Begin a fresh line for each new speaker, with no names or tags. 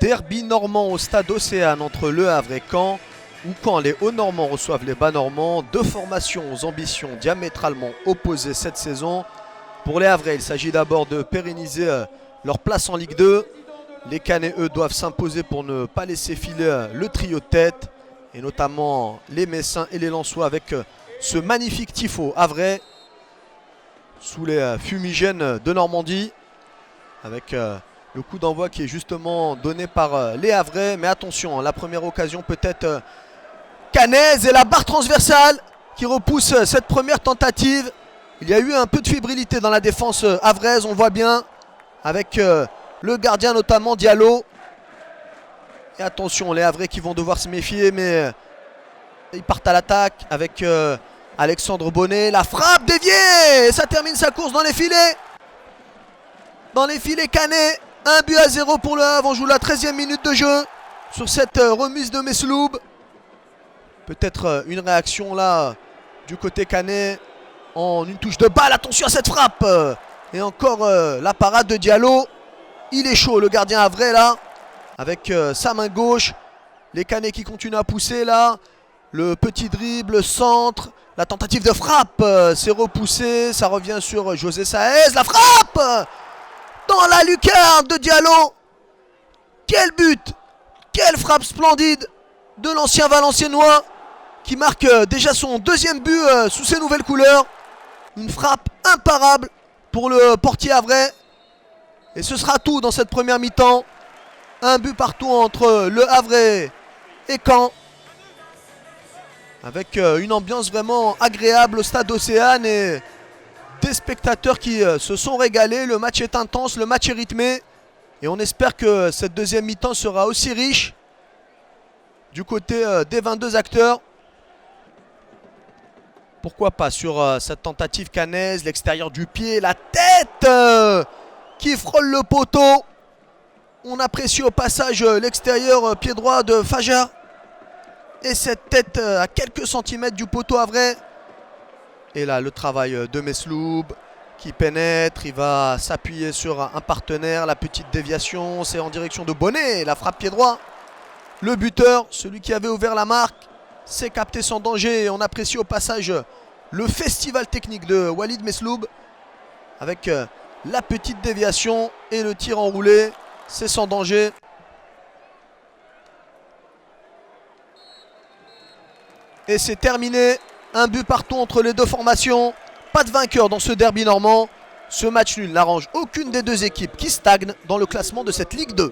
Derby normand au stade Océane entre Le Havre et Caen, où quand les Hauts-Normands reçoivent les Bas-Normands, deux formations aux ambitions diamétralement opposées cette saison. Pour les Havrais, il s'agit d'abord de pérenniser leur place en Ligue 2. Les Caennais, eux, doivent s'imposer pour ne pas laisser filer le trio de tête, et notamment les Messins et les Lensois avec ce magnifique tifo havrais sous les fumigènes de Normandie, avec le coup d'envoi qui est justement donné par les Havrais. Mais attention, la première occasion peut-être caennaise, et la barre transversale qui repousse cette première tentative. Il y a eu un peu de fébrilité dans la défense havraise, on voit bien, avec le gardien notamment Diallo. Et attention, les Havrais qui vont devoir se méfier, mais ils partent à l'attaque avec Alexandre Bonnet. La frappe déviée, et ça termine sa course dans les filets. Dans les filets caennais, 1-0 pour le Havre. On joue la 13e minute de jeu sur cette remise de Mesloub. Peut-être une réaction là du côté caennais en une touche de balle. Attention à cette frappe. Et encore la parade de Diallo. Il est chaud le gardien havrais là, avec sa main gauche. Les Caennais qui continuent à pousser là. Le petit dribble, centre. La tentative de frappe, c'est repoussé. Ça revient sur José Saez. La frappe dans la lucarne de Diallo. Quel but! Quelle frappe splendide de l'ancien Valenciennois, qui marque déjà son deuxième but sous ses nouvelles couleurs. Une frappe imparable pour le portier havrais. Et ce sera tout dans cette première mi-temps. Un but partout entre le Havre et Caen, avec une ambiance vraiment agréable au stade Océane et des spectateurs qui se sont régalés. Le match est intense, le match est rythmé, et on espère que cette deuxième mi-temps sera aussi riche du côté des 22 acteurs. Pourquoi pas sur cette tentative caennaise, l'extérieur du pied, la tête qui frôle le poteau. On apprécie au passage l'extérieur pied droit de Fajar, et cette tête à quelques centimètres du poteau havrais. Et là le travail de Mesloub qui pénètre, il va s'appuyer sur un partenaire. La petite déviation, c'est en direction de Bonnet, la frappe pied droit. Le buteur, celui qui avait ouvert la marque, s'est capté sans danger, et on apprécie au passage le festival technique de Walid Mesloub avec la petite déviation et le tir enroulé. C'est sans danger. Et c'est terminé. Un but partout entre les deux formations. Pas de vainqueur dans ce derby normand. Ce match nul n'arrange aucune des deux équipes qui stagnent dans le classement de cette Ligue 2.